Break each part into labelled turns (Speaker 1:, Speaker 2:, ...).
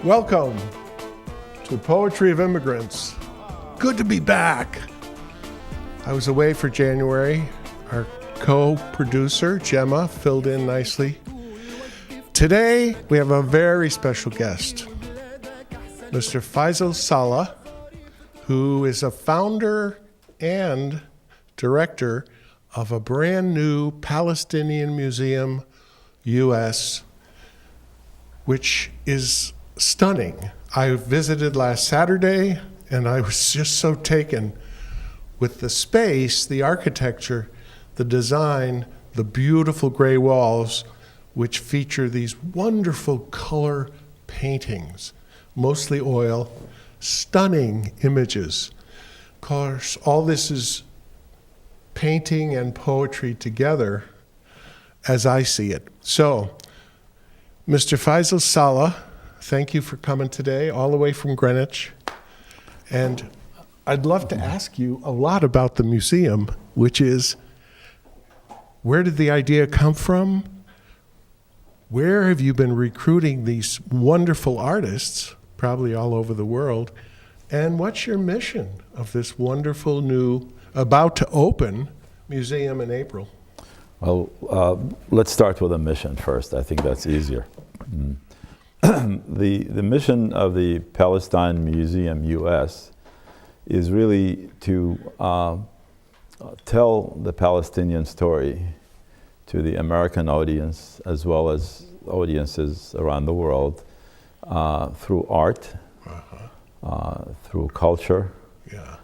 Speaker 1: Welcome to Poetry of Immigrants. Good to be back. I was away for January. Our co-producer, Gemma, filled in nicely. Today, we have a very special guest, Mr. Faisal Saleh, who is a founder and director of a brand new Palestinian Museum, U.S., which is stunning. I visited last Saturday, and I was just so taken with the space, the architecture, the design, the beautiful gray walls, which feature these wonderful color paintings, mostly oil, stunning images. Of course, all this is painting and poetry together as I see it. So, Mr. Faisal Saleh, thank you for coming today, all the way from Greenwich. And I'd love to ask you a lot about the museum, which is, where did the idea come from? Where have you been recruiting these wonderful artists, probably all over the world? And what's your mission of this wonderful new, about to open museum in April?
Speaker 2: Well, let's start with a mission first. I think that's easier. The mission of the Palestine Museum U.S. is really to tell the Palestinian story to the American audience as well as audiences around the world through art, through culture.
Speaker 1: Yeah.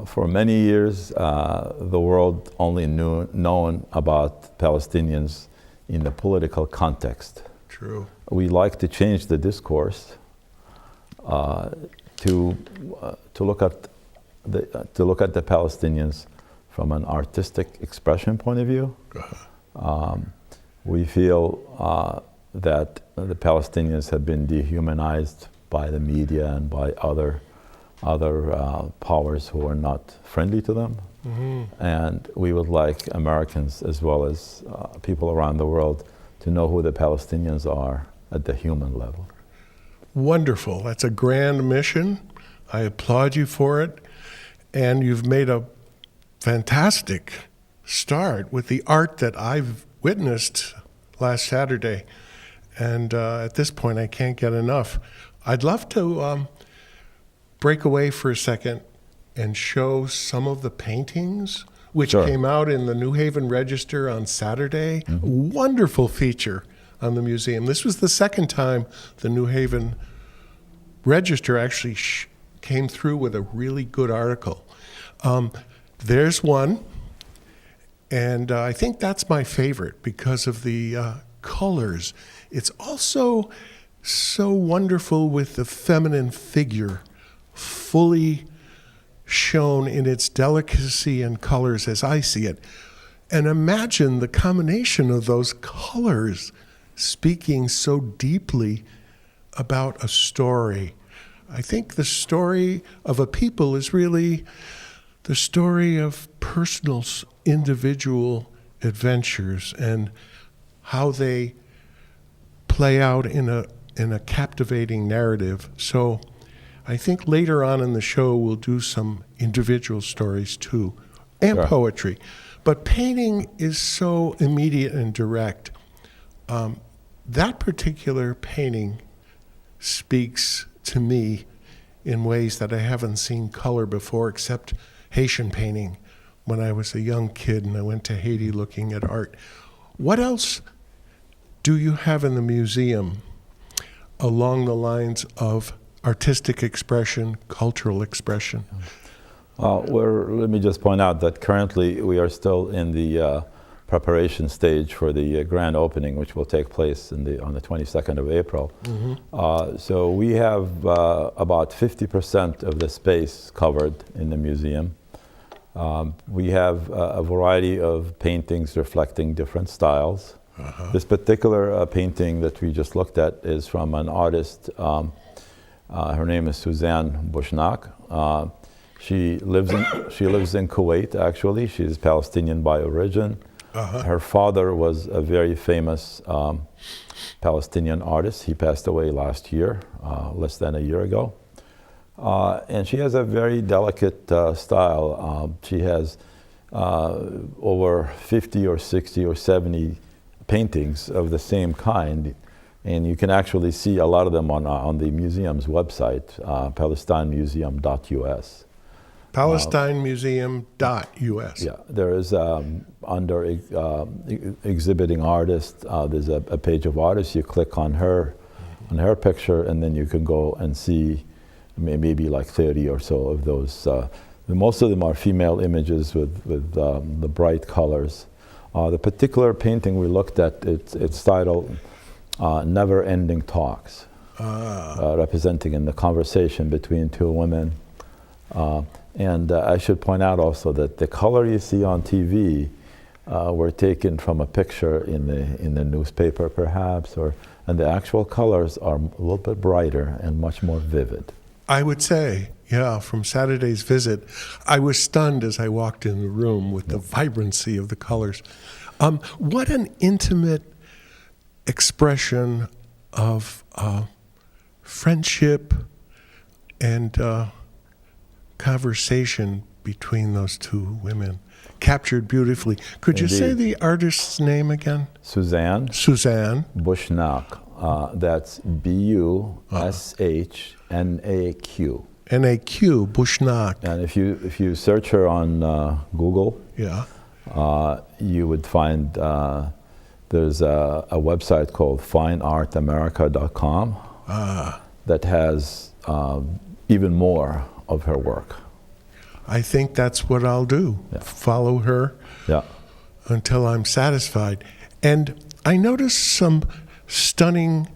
Speaker 2: For many years, the world only known about Palestinians in the political context.
Speaker 1: True.
Speaker 2: We like to change the discourse to look at the Palestinians from an artistic expression point of view. We feel that the Palestinians have been dehumanized by the media and by other powers who are not friendly to them. Mm-hmm. And we would like Americans as well as people around the world to know who the Palestinians are at the human level.
Speaker 1: Wonderful. That's a grand mission. I applaud you for it. And you've made a fantastic start with the art that I've witnessed last Saturday. And at this point, I can't get enough. I'd love to break away for a second and show some of the paintings which
Speaker 2: Sure.
Speaker 1: came out in the New Haven Register on Saturday. Mm-hmm. Wonderful feature on the museum. This was the second time the New Haven Register actually came through with a really good article. There's one, and I think that's my favorite because of the colors. It's also so wonderful with the feminine figure fully shown in its delicacy and colors as I see it. And imagine the combination of those colors speaking so deeply about a story. I think the story of a people is really the story of personal, individual adventures and how they play out in a captivating narrative. So I think later on in the show we'll do some individual stories too, and
Speaker 2: Sure.
Speaker 1: poetry. But painting is so immediate and direct. That particular painting speaks to me in ways that I haven't seen color before, except Haitian painting when I was a young kid and I went to Haiti looking at art. What else do you have in the museum along the lines of artistic expression, cultural expression?
Speaker 2: Let me just point out that currently we are still in the preparation stage for the grand opening, which will take place on the 22nd of April. Mm-hmm. So we have about 50% of the space covered in the museum. We have a variety of paintings reflecting different styles. Uh-huh. This particular painting that we just looked at is from an artist. Her name is Suzanne Bushnak. She lives in Kuwait, actually. She's Palestinian by origin. Her father was a very famous Palestinian artist. He passed away last year, less than a year ago. And she has a very delicate style. She has over 50 or 60 or 70 paintings of the same kind. And you can actually see a lot of them on the museum's website, palestinemuseum.us.
Speaker 1: PalestineMuseum.us.
Speaker 2: Yeah, there is under exhibiting artists, there's a page of artists. You click on her picture, and then you can go and see maybe like 30 or so of those. Most of them are female images with the bright colors. The particular painting we looked at, it's titled Never Ending Talks, representing in the conversation between two women. And I should point out also that the color you see on TV were taken from a picture in the newspaper, perhaps, and the actual colors are a little bit brighter and much more vivid.
Speaker 1: I would say, yeah, from Saturday's visit, I was stunned as I walked in the room with the vibrancy of the colors. What an intimate expression of friendship and conversation between those two women, captured beautifully. Could you say the artist's name again?
Speaker 2: Suzanne Bushnaq. That's Bushnaq.
Speaker 1: N-A-Q, Bushnaq.
Speaker 2: And if you search her on Google, you would find there's a website called fineartamerica.com that has even more of her work.
Speaker 1: I think that's what I'll do. Yeah. Follow her until I'm satisfied. And I noticed some stunning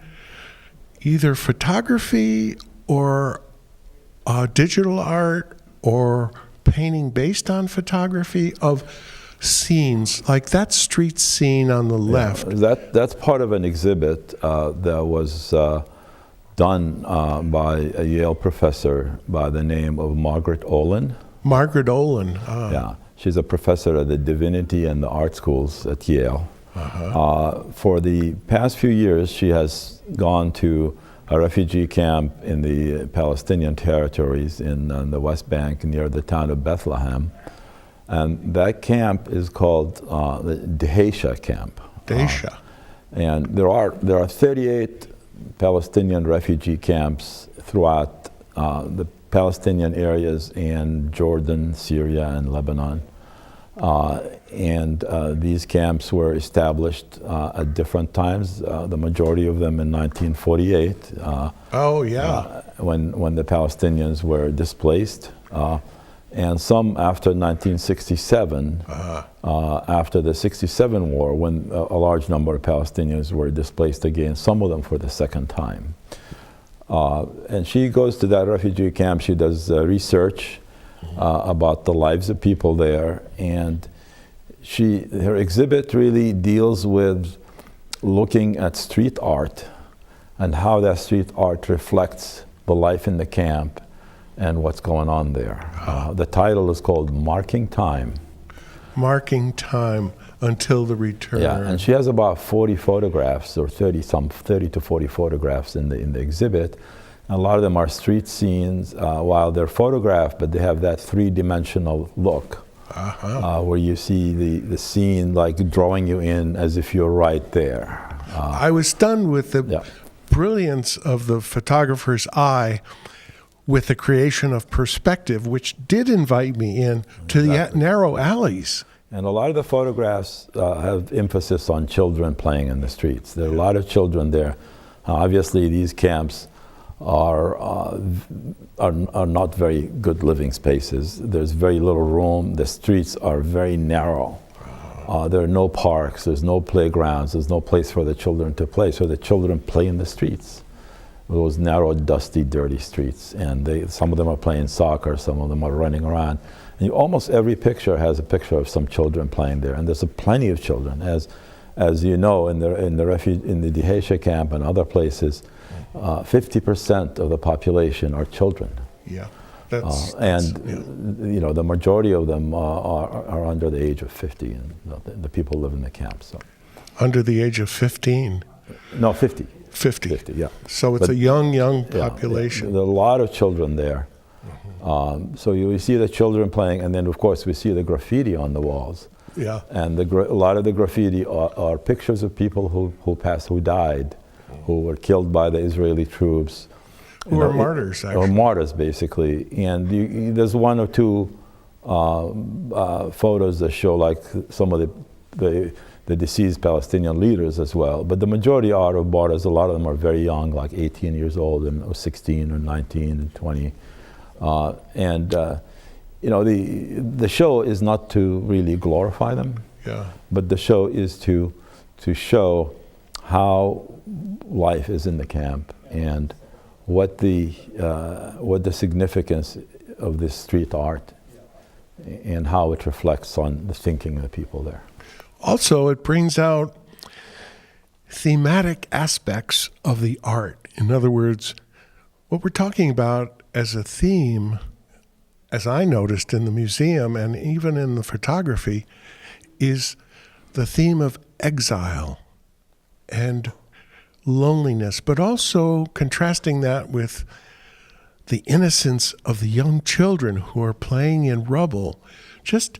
Speaker 1: either photography or digital art or painting based on photography of scenes, like that street scene on the left.
Speaker 2: That's part of an exhibit that was done by a Yale professor by the name of Margaret Olin.
Speaker 1: Margaret Olin.
Speaker 2: Yeah, she's a professor at the Divinity and the Art Schools at Yale. For the past few years, she has gone to a refugee camp in the Palestinian territories in the West Bank near the town of Bethlehem. And that camp is called the Dheisheh camp.
Speaker 1: Dheisheh.
Speaker 2: And there are 38 Palestinian refugee camps throughout the Palestinian areas in Jordan, Syria, and Lebanon. And these camps were established at different times, the majority of them in 1948. When the Palestinians were displaced. And some after 1967, after the 67 war, when a large number of Palestinians were displaced again, some of them for the second time. And she goes to that refugee camp, she does research about the lives of people there, and her exhibit really deals with looking at street art and how that street art reflects the life in the camp and what's going on there. The title is called Marking Time. Marking Time
Speaker 1: Until the Return.
Speaker 2: Yeah, and she has about 40 photographs, or 30 to 40 photographs in the exhibit. And a lot of them are street scenes, while they're photographed, but they have that three-dimensional look, where you see the scene like drawing you in as if you're right there.
Speaker 1: I was stunned with the brilliance of the photographer's eye with the creation of perspective, which did invite me in to the narrow alleys.
Speaker 2: And a lot of the photographs have emphasis on children playing in the streets. There are a lot of children there. Obviously, these camps are not very good living spaces. There's very little room. The streets are very narrow. There are no parks. There's no playgrounds. There's no place for the children to play. So the children play in the streets, those narrow, dusty, dirty streets. And some of them are playing soccer. Some of them are running around. And almost every picture has a picture of some children playing there, and there's plenty of children, as you know, in the Dheisheh camp and other places, 50% of the population are children.
Speaker 1: Yeah,
Speaker 2: You know, the majority of them are under the age of 50, and the people live in the camps. So.
Speaker 1: Under the age of 15?
Speaker 2: No, 50.
Speaker 1: 50.
Speaker 2: 50, yeah.
Speaker 1: So it's a young population.
Speaker 2: Yeah, there are a lot of children there. So you see the children playing, and then of course we see the graffiti on the walls.
Speaker 1: Yeah.
Speaker 2: And a lot of the graffiti are pictures of people who died, who were killed by the Israeli troops.
Speaker 1: Who are martyrs, actually.
Speaker 2: Or martyrs, basically. And there's one or two photos that show like some of the deceased Palestinian leaders as well. But the majority are of martyrs. A lot of them are very young, like 18 years old, or 16 or 19 and 20. You know, the show is not to really glorify them, but the show is to show how life is in the camp and what the significance of this street art and how it reflects on the thinking of the people there.
Speaker 1: Also, it brings out thematic aspects of the art. In other words, what we're talking about as a theme, as I noticed in the museum and even in the photography, is the theme of exile and loneliness, but also contrasting that with the innocence of the young children who are playing in rubble, just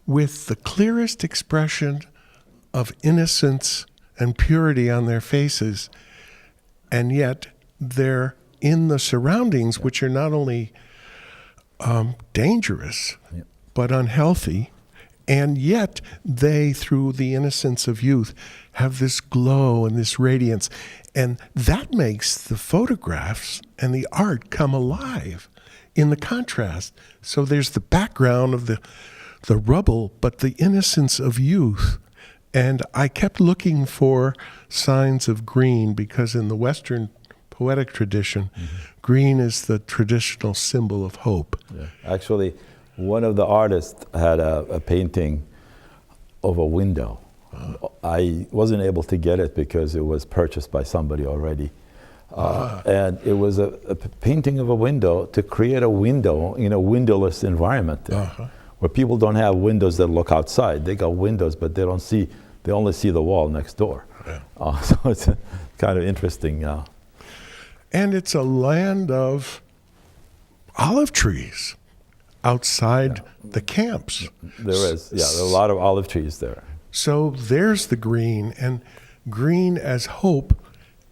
Speaker 1: with the clearest expression of innocence and purity on their faces, and yet they're in the surroundings, which are not only dangerous, but unhealthy, and yet they, through the innocence of youth, have this glow and this radiance. And that makes the photographs and the art come alive in the contrast. So there's the background of the rubble, but the innocence of youth. And I kept looking for signs of green, because in the Western poetic tradition, green is the traditional symbol of hope.
Speaker 2: Yeah. Actually, one of the artists had a painting of a window. I wasn't able to get it because it was purchased by somebody already. And it was a painting of a window to create a window in a windowless environment there, where people don't have windows that look outside. They got windows, but they only see the wall next door. Yeah. So it's kind of interesting.
Speaker 1: And it's a land of olive trees outside the camps.
Speaker 2: There is, there are a lot of olive trees there.
Speaker 1: So there's the green, and green as hope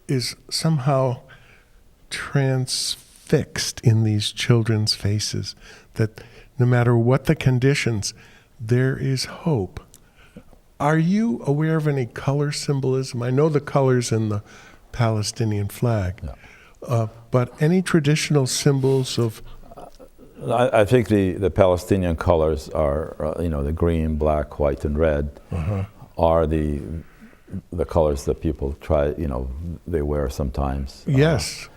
Speaker 1: is somehow transfixed in these children's faces, that no matter what the conditions, there is hope. Are you aware of any color symbolism? I know the colors in the Palestinian flag, but any traditional symbols of...
Speaker 2: I think the Palestinian colors are, the green, black, white, and red are the colors that people try, they wear sometimes.
Speaker 1: Yes.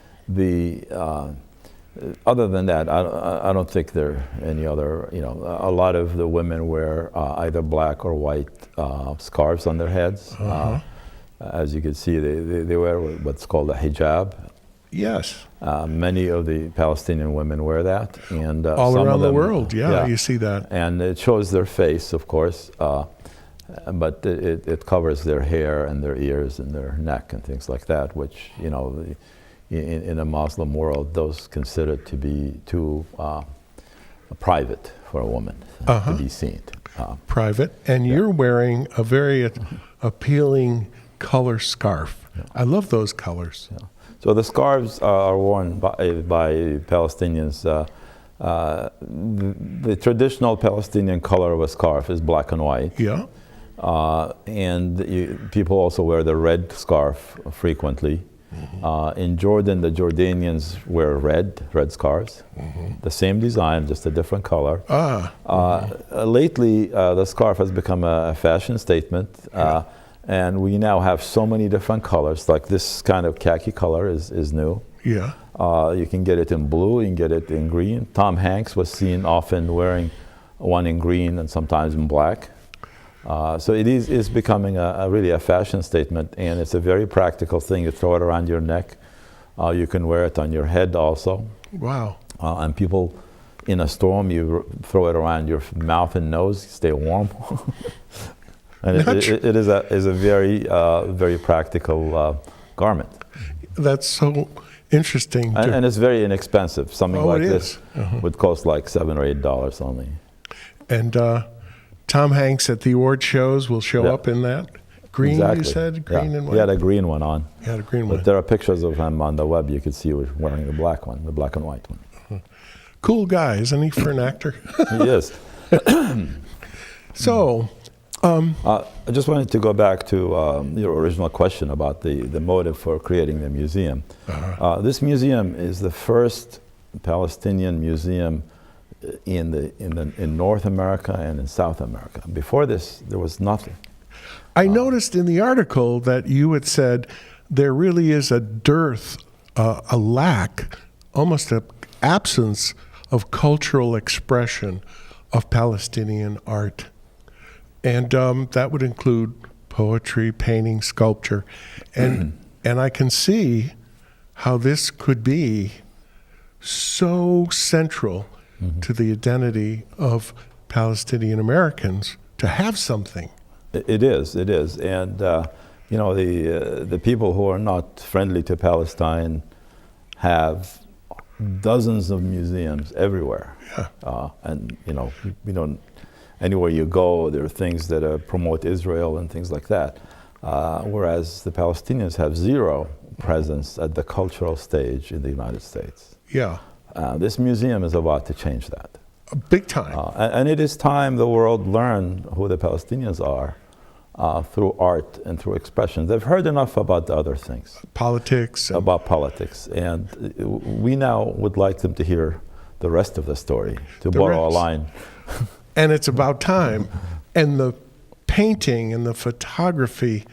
Speaker 2: Other than that, I don't think there are any other, a lot of the women wear either black or white scarves on their heads. As you can see, they wear what's called a hijab.
Speaker 1: Yes.
Speaker 2: Many of the Palestinian women wear that. And
Speaker 1: all
Speaker 2: some
Speaker 1: around
Speaker 2: of them,
Speaker 1: the world, you see that.
Speaker 2: And it shows their face, of course, but it covers their hair and their ears and their neck and things like that, which, in a Muslim world, those considered to be too private for a woman to be seen.
Speaker 1: Private. And you're wearing a very appealing color scarf. I love those colors.
Speaker 2: So the scarves are worn by Palestinians. The traditional Palestinian color of a scarf is black and white.
Speaker 1: Yeah.
Speaker 2: And people also wear the red scarf frequently. In Jordan, the Jordanians wear red scarves. The same design, just a different color. Lately, the scarf has become a fashion statement. And we now have so many different colors, like this kind of khaki color is new.
Speaker 1: Yeah.
Speaker 2: You can get it in blue, you can get it in green. Tom Hanks was seen often wearing one in green and sometimes in black. So it is becoming really a fashion statement, and it's a very practical thing. You throw it around your neck. You can wear it on your head also.
Speaker 1: Wow.
Speaker 2: and people in a storm, you throw it around your mouth and nose, stay warm. And it is a very practical garment.
Speaker 1: That's so interesting.
Speaker 2: And it's very inexpensive. Something like this
Speaker 1: Uh-huh.
Speaker 2: would cost like $7 or $8 only.
Speaker 1: And Tom Hanks at the award shows will show
Speaker 2: Yeah.
Speaker 1: up in that. Green,
Speaker 2: Exactly.
Speaker 1: you said? Green
Speaker 2: Yeah.
Speaker 1: and white?
Speaker 2: He had a green one on.
Speaker 1: He had a green one.
Speaker 2: But there are pictures of him on the web. You could see he was wearing the black one, the black and white one.
Speaker 1: Cool guy, isn't he, for an actor?
Speaker 2: He is.
Speaker 1: So,
Speaker 2: I just wanted to go back to your original question about the motive for creating the museum. This museum is the first Palestinian museum in North America and in South America. Before this, there was nothing.
Speaker 1: I noticed in the article that you had said there really is a dearth, a lack, almost an absence of cultural expression of Palestinian art. And that would include poetry, painting, sculpture. And I can see how this could be so central to the identity of Palestinian Americans to have something.
Speaker 2: It is, and you know, the people who are not friendly to Palestine have dozens of museums everywhere.
Speaker 1: Yeah.
Speaker 2: And you know, we don't. Anywhere you go, there are things that promote Israel and things like that. Whereas the Palestinians have zero presence at the cultural stage in the United States.
Speaker 1: Yeah.
Speaker 2: This museum is about to change that.
Speaker 1: Big time.
Speaker 2: And it is time the world learned who the Palestinians are through art and through expression. They've heard enough about the other things.
Speaker 1: Politics.
Speaker 2: About politics. And we now would like them to hear the rest of the story, to borrow a line.
Speaker 1: And it's about time. And the painting and the photography.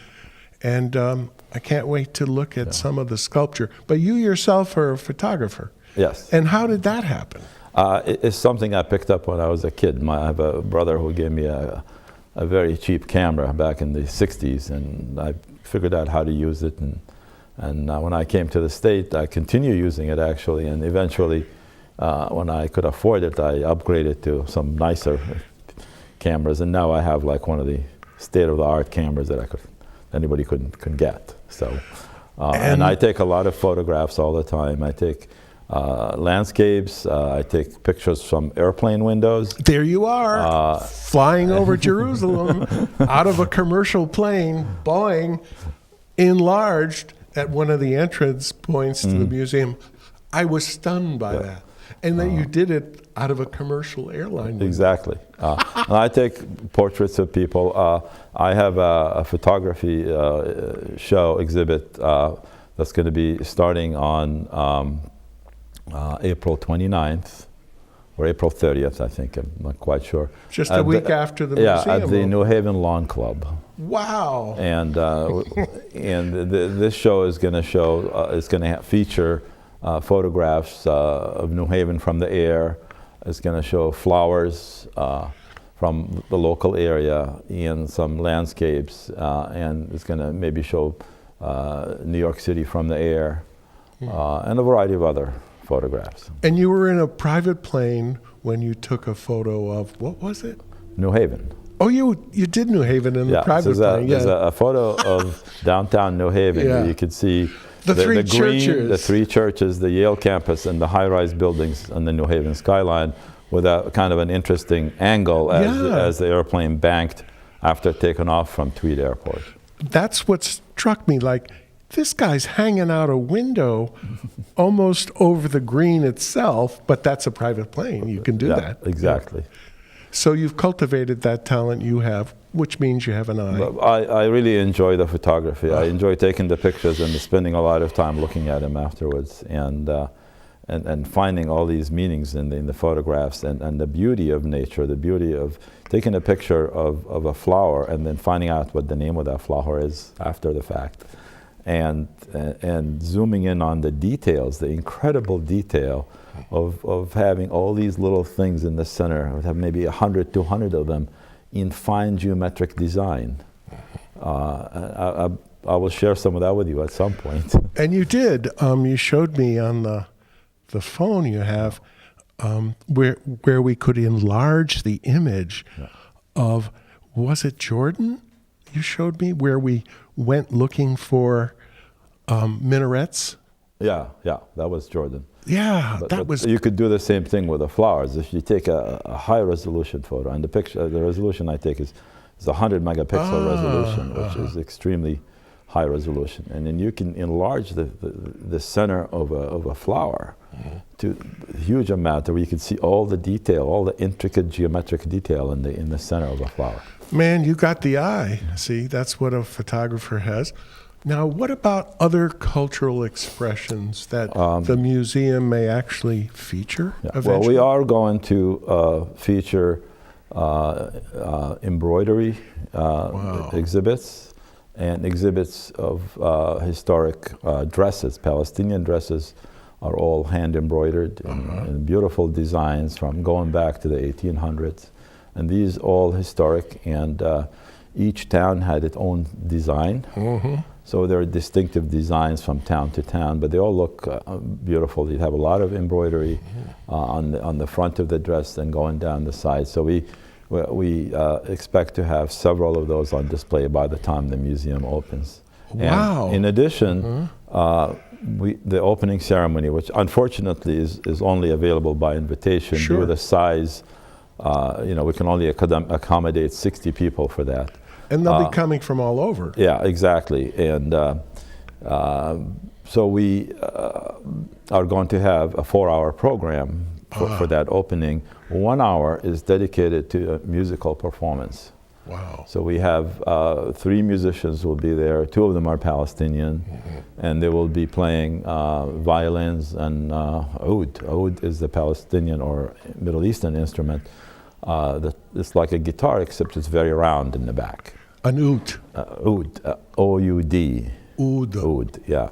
Speaker 1: And I can't wait to look at some of the sculpture. But you yourself are a photographer.
Speaker 2: Yes.
Speaker 1: And how did that happen?
Speaker 2: It's something I picked up when I was a kid. I have a brother who gave me a very cheap camera back in the 60s, and I figured out how to use it. And when I came to the State, I continued using it actually, and eventually, when I could afford it, I upgraded to some nicer cameras, and now I have like one of the state-of-the-art cameras that anybody couldn't get. So, and I take a lot of photographs all the time. I take landscapes. I take pictures from airplane windows.
Speaker 1: There you are, flying over Jerusalem out of a commercial plane, Boeing, enlarged at one of the entrance points to the museum. I was stunned by that. And that you did it out of a commercial airline window.
Speaker 2: Exactly. And I take portraits of people. I have a photography show exhibit that's going to be starting on April 29th or April 30th, I think. I'm not quite sure.
Speaker 1: Just a week after the museum.
Speaker 2: Yeah, at the New Haven Lawn Club.
Speaker 1: Wow.
Speaker 2: And this show is going to show, it's going to feature photographs of New Haven from the air. It's going to show flowers from the local area and some landscapes, and it's going to maybe show New York City from the air, and a variety of other photographs.
Speaker 1: And you were in a private plane when you took a photo of, what was it?
Speaker 2: New Haven.
Speaker 1: Oh, you did New Haven in the private plane.
Speaker 2: There's a photo of downtown New Haven where you could see
Speaker 1: the three churches.
Speaker 2: The three churches, the Yale campus, and the high-rise buildings on the New Haven skyline with a kind of an interesting angle as the airplane banked after taking off from Tweed Airport.
Speaker 1: That's what struck me, like, this guy's hanging out a window almost over the green itself, but that's a private plane. You can do that.
Speaker 2: Exactly.
Speaker 1: So you've cultivated that talent you have, which means you have an eye.
Speaker 2: I really enjoy the photography. I enjoy taking the pictures and spending a lot of time looking at them afterwards, and finding all these meanings in the photographs, and the beauty of nature, the beauty of taking a picture of a flower and then finding out what the name of that flower is after the fact. And zooming in on the details, the incredible detail of having all these little things in the center. I would have maybe 100, 200 of them in fine geometric design. I will share some of that with you at some point.
Speaker 1: And you did. You showed me on the the phone you have, where we could enlarge the image of, was it Jordan you showed me, where we went looking for minarets?
Speaker 2: Yeah, that was Jordan.
Speaker 1: Yeah,
Speaker 2: But you could do the same thing with the flowers. If you take a high resolution photo, and the resolution I take is 100 megapixel resolution, which is extremely high resolution, and then you can enlarge the center of a flower to a huge amount, where you can see all the detail, all the intricate geometric detail in the center of a flower.
Speaker 1: Man, you got the eye. See, that's what a photographer has. Now, what about other cultural expressions that the museum may actually feature eventually?
Speaker 2: Well, we are going to feature embroidery exhibits and exhibits of historic dresses. Palestinian dresses are all hand embroidered and beautiful designs from going back to the 1800s. And these all historic, and each town had its own design. So there are distinctive designs from town to town, but they all look beautiful. You have a lot of embroidery on the front of the dress and going down the side. So we expect to have several of those on display by the time the museum opens.
Speaker 1: Wow!
Speaker 2: And in addition, the opening ceremony, which unfortunately is only available by invitation due to the size. We can only accommodate 60 people for that.
Speaker 1: And they'll be coming from all over.
Speaker 2: Yeah, exactly. And so we are going to have a 4-hour program for that opening. 1 hour is dedicated to a musical performance.
Speaker 1: Wow.
Speaker 2: So we have 3 musicians will be there. 2 of them are Palestinian, and they will be playing violins and oud. Oud is the Palestinian or Middle Eastern instrument. It's like a guitar, except it's very round in the back.
Speaker 1: An oud.
Speaker 2: Oud, O-U-D.
Speaker 1: Oud.
Speaker 2: Oud, yeah.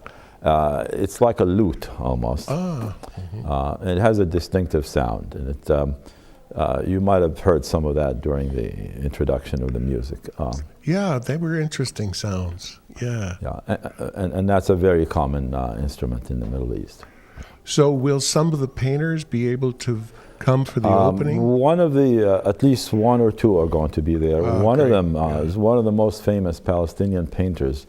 Speaker 2: It's like a lute almost. And it has a distinctive sound, and it. You might have heard some of that during the introduction of the music.
Speaker 1: Yeah, they were interesting sounds. Yeah.
Speaker 2: Yeah, and that's a very common instrument in the Middle East.
Speaker 1: So will some of the painters be able to come for the opening?
Speaker 2: One of the, at least 1 or 2 are going to be there. One of them is one of the most famous Palestinian painters.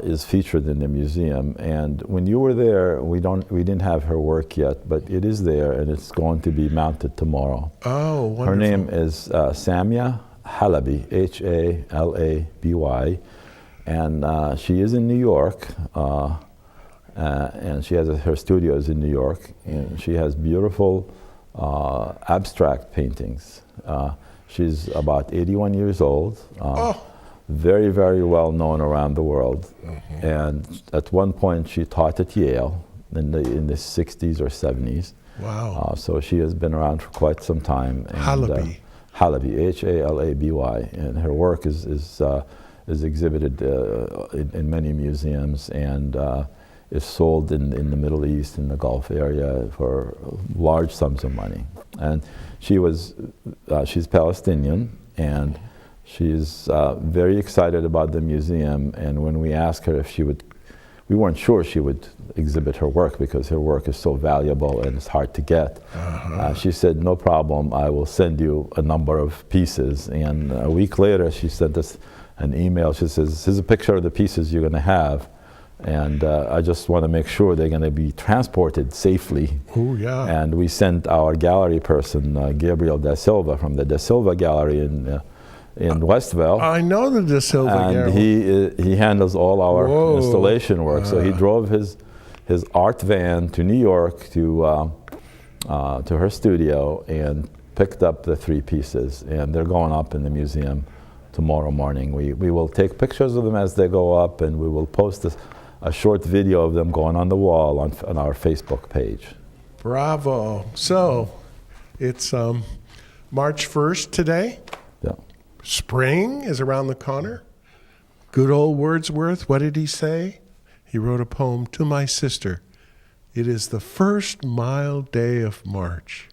Speaker 2: Is featured in the museum, and when you were there, we didn't have her work yet, but it is there, and it's going to be mounted tomorrow.
Speaker 1: Oh, wonderful.
Speaker 2: Her name is Samia Halaby, Halaby, and she is in New York, and she has her studios in New York, and she has beautiful abstract paintings. She's about 81 years old. Very, very well known around the world. And at one point she taught at Yale in the 60s or 70s.
Speaker 1: Wow.
Speaker 2: So she has been around for quite some time. And,
Speaker 1: Halaby.
Speaker 2: Halaby, Halaby, and her work is exhibited in many museums and is sold in the Middle East, in the Gulf area, for large sums of money. And she's Palestinian, and she's very excited about the museum, and when we asked her if she would, we weren't sure she would exhibit her work because her work is so valuable and it's hard to get. She said, no problem, I will send you a number of pieces. And a week later, she sent us an email. She says, here's a picture of the pieces you're going to have, and I just want to make sure they're going to be transported safely.
Speaker 1: Oh, yeah.
Speaker 2: And we sent our gallery person, Gabriel Da Silva, from the Da Silva Gallery in Westville.
Speaker 1: I know the Da Silva
Speaker 2: and he handles all our installation work. So he drove his art van to New York to her studio and picked up the 3 pieces, and they're going up in the museum tomorrow morning. We will take pictures of them as they go up, and we will post a short video of them going on the wall on our Facebook page.
Speaker 1: Bravo. So it's March 1st today.
Speaker 2: Yeah.
Speaker 1: Spring is around the corner. Good old Wordsworth, what did he say? He wrote a poem, To My Sister. It is the first mild day of March.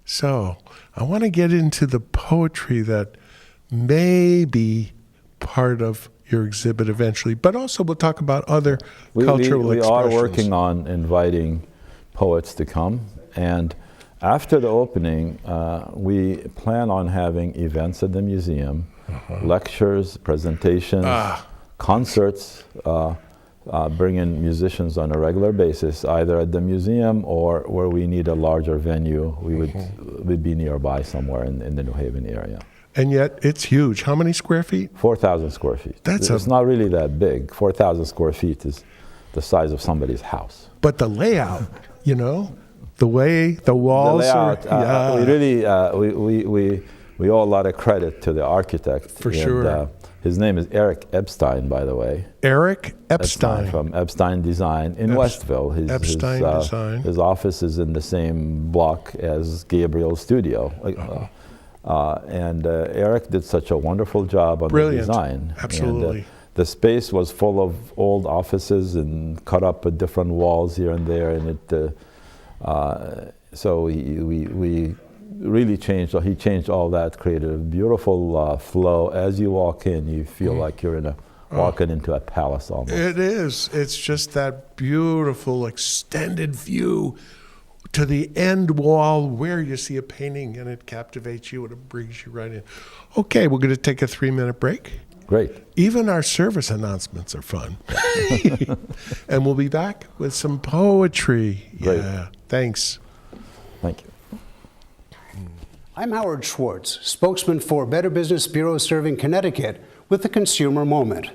Speaker 1: So I want to get into the poetry that may be part of your exhibit eventually, but also we'll talk about other cultural expressions.
Speaker 2: We are working on inviting poets to come. And after the opening, we plan on having events at the museum, lectures, presentations, concerts, bring in musicians on a regular basis, either at the museum or where we need a larger venue. We'd be nearby somewhere in the New Haven area.
Speaker 1: And yet it's huge. How many square feet?
Speaker 2: 4,000 square feet. It's not really that big. 4,000 square feet is the size of somebody's house.
Speaker 1: But the layout, you know, the way the walls
Speaker 2: the layout,
Speaker 1: are.
Speaker 2: we really, we owe a lot of credit to the architect.
Speaker 1: For sure.
Speaker 2: His name is Eric Epstein, by the way.
Speaker 1: Eric Epstein.
Speaker 2: From Epstein Design in Westville.
Speaker 1: Epstein Design.
Speaker 2: His office is in the same block as Gabriel's studio. And Eric did such a wonderful job on the design.
Speaker 1: Absolutely.
Speaker 2: And, the space was full of old offices and cut up with different walls here and there, and so we really changed. He changed all that, created a beautiful flow. As you walk in, you feel like you're walking into a palace almost.
Speaker 1: It is. It's just that beautiful extended view to the end wall where you see a painting, and it captivates you and it brings you right in. Okay, we're going to take a 3-minute break.
Speaker 2: Great.
Speaker 1: Even our service announcements are fun. And we'll be back with some poetry.
Speaker 2: Great.
Speaker 1: Yeah. Thanks.
Speaker 2: Thank you.
Speaker 3: I'm Howard Schwartz, spokesman for Better Business Bureau serving Connecticut with the Consumer Moment.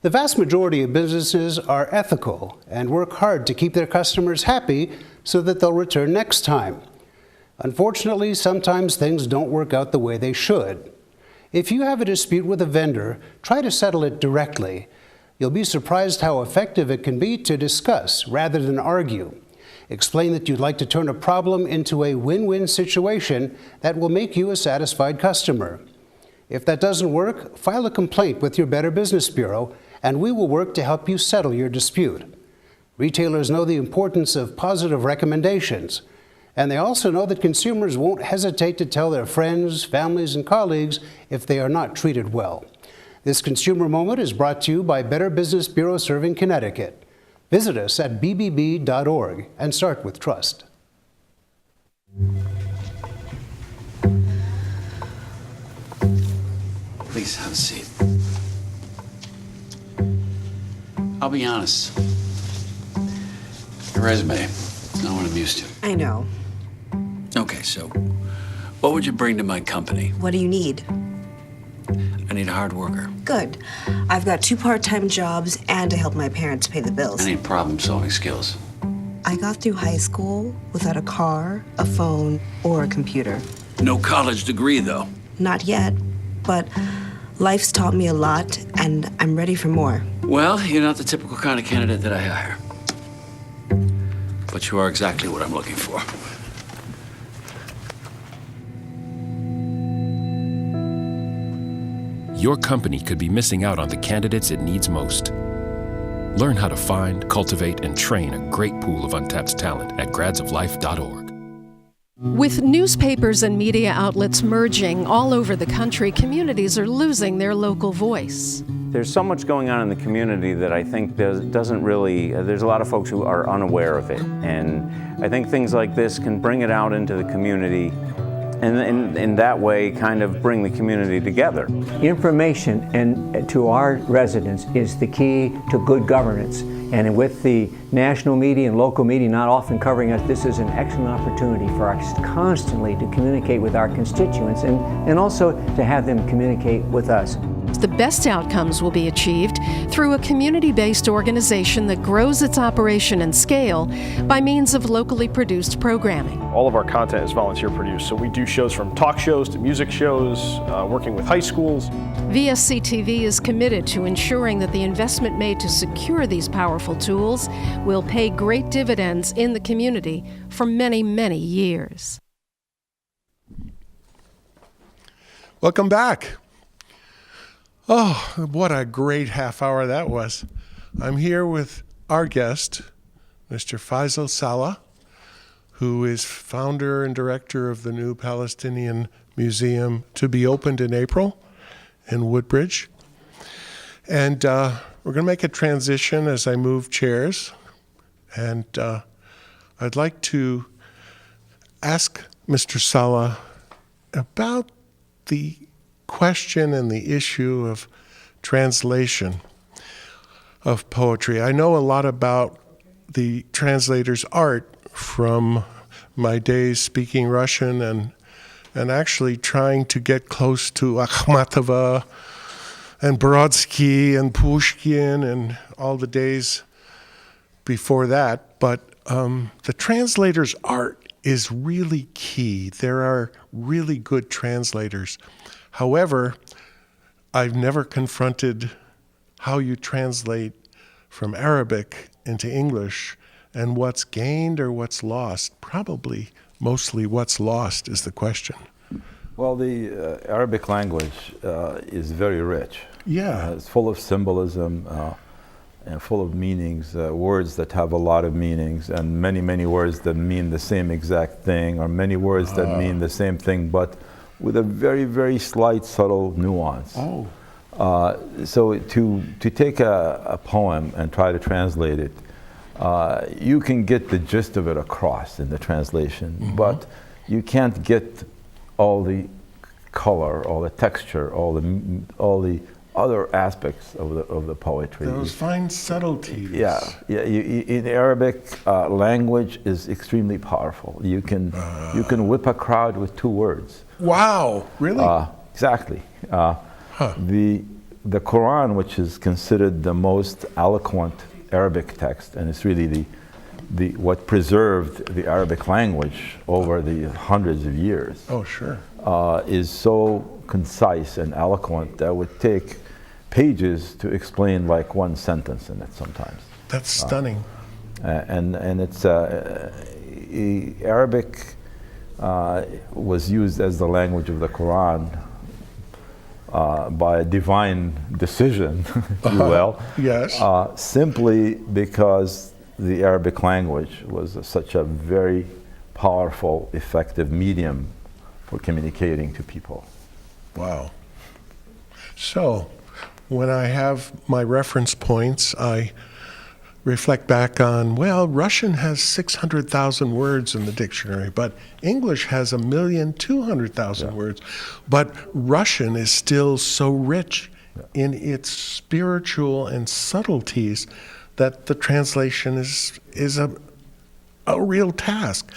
Speaker 3: The vast majority of businesses are ethical and work hard to keep their customers happy so that they'll return next time. Unfortunately, sometimes things don't work out the way they should. If you have a dispute with a vendor, try to settle it directly. You'll be surprised how effective it can be to discuss rather than argue. Explain that you'd like to turn a problem into a win-win situation that will make you a satisfied customer. If that doesn't work, file a complaint with your Better Business Bureau, and we will work to help you settle your dispute. Retailers know the importance of positive recommendations, and they also know that consumers won't hesitate to tell their friends, families, and colleagues if they are not treated well. This Consumer Moment is brought to you by Better Business Bureau serving Connecticut. Visit us at bbb.org and start with trust.
Speaker 4: Please have a seat. I'll be honest. Your resume, not what I'm used to.
Speaker 5: I know.
Speaker 4: Okay, so what would you bring to my company?
Speaker 5: What do you need?
Speaker 4: I need a hard worker.
Speaker 5: Good. I've got 2 part-time jobs and to help my parents pay the bills.
Speaker 4: I need problem-solving skills.
Speaker 5: I got through high school without a car, a phone, or a computer.
Speaker 4: No college degree, though.
Speaker 5: Not yet, but life's taught me a lot, and I'm ready for more.
Speaker 4: Well, you're not the typical kind of candidate that I hire. But you are exactly what I'm looking for.
Speaker 6: Your company could be missing out on the candidates it needs most. Learn how to find, cultivate, and train a great pool of untapped talent at gradsoflife.org.
Speaker 7: With newspapers and media outlets merging all over the country, communities are losing their local voice.
Speaker 8: There's so much going on in the community that I think doesn't really, there's a lot of folks who are unaware of it. And I think things like this can bring it out into the community and in that way kind of bring the community together.
Speaker 9: Information and to our residents is the key to good governance. And with the national media and local media not often covering us, this is an excellent opportunity for us constantly to communicate with our constituents and also to have them communicate with us.
Speaker 7: The best outcomes will be achieved through a community-based organization that grows its operation and scale by means of locally produced programming.
Speaker 10: All of our content is volunteer produced, so we do shows from talk shows to music shows, working with high schools.
Speaker 7: VSC-TV is committed to ensuring that the investment made to secure these powerful tools will pay great dividends in the community for many, many years.
Speaker 1: Welcome back. Oh, what a great half hour that was. I'm here with our guest, Mr. Faisal Saleh, who is founder and director of the new Palestinian Museum to be opened in April in Woodbridge. And we're going to make a transition as I move chairs. And I'd like to ask Mr. Sala about the question and the issue of translation of poetry. I know a lot about the translator's art from my days speaking Russian and actually trying to get close to Akhmatova and Brodsky and Pushkin and all the days before that. But the translator's art is really key. There are really good translators. However, I've never confronted how you translate from Arabic into English and what's gained or what's lost. Probably mostly what's lost is the question.
Speaker 2: Well, the Arabic language is very rich.
Speaker 1: Yeah.
Speaker 2: It's full of symbolism and full of meanings, words that have a lot of meanings, and many, many words that mean the same exact thing, or many words that mean the same thing, but with a very, very slight, subtle nuance.
Speaker 1: Oh.
Speaker 2: So to take a poem and try to translate it, you can get the gist of it across in the translation, but you can't get all the color, all the texture, all the other aspects of the poetry.
Speaker 1: Those fine subtleties.
Speaker 2: Yeah. In Arabic, language is extremely powerful. You can whip a crowd with 2 words.
Speaker 1: Wow, really?
Speaker 2: Exactly. The Quran, which is considered the most eloquent Arabic text, and it's really what preserved the Arabic language over the hundreds of years.
Speaker 1: Oh, sure.
Speaker 2: Is so concise and eloquent that would take pages to explain like one sentence in it sometimes.
Speaker 1: That's stunning.
Speaker 2: And it's Arabic was used as the language of the Quran by a divine decision, if you will.
Speaker 1: Yes.
Speaker 2: Simply because the Arabic language was such a very powerful, effective medium for communicating to people.
Speaker 1: Wow. So, when I have my reference points, I reflect back on, well, Russian has 600,000 words in the dictionary, but English has 1,200,000 words. But Russian is still so rich in its spiritual and subtleties that the translation is a real task.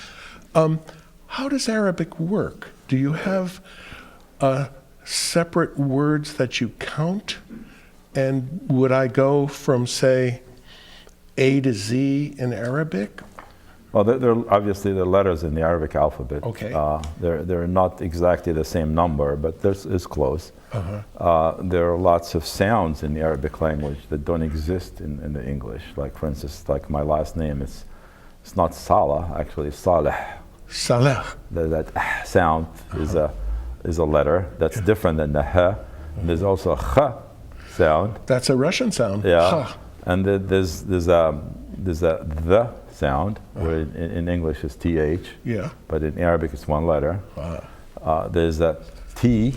Speaker 1: How does Arabic work? Do you have separate words that you count? And would I go from, say, A to Z in Arabic?
Speaker 2: Well, they're obviously the letters in the Arabic alphabet.
Speaker 1: Okay.
Speaker 2: They're not exactly the same number, but it's close. There are lots of sounds in the Arabic language that don't exist in the English. Like, for instance, like my last name, it's not Salah, actually it's Saleh.
Speaker 1: Salah.
Speaker 2: That sound is a letter that's different than the H. There's also a H sound.
Speaker 1: That's a Russian sound.
Speaker 2: Yeah.
Speaker 1: Ha.
Speaker 2: And there's a the sound, where in English is TH.
Speaker 1: Yeah.
Speaker 2: But in Arabic it's one letter. There's a T,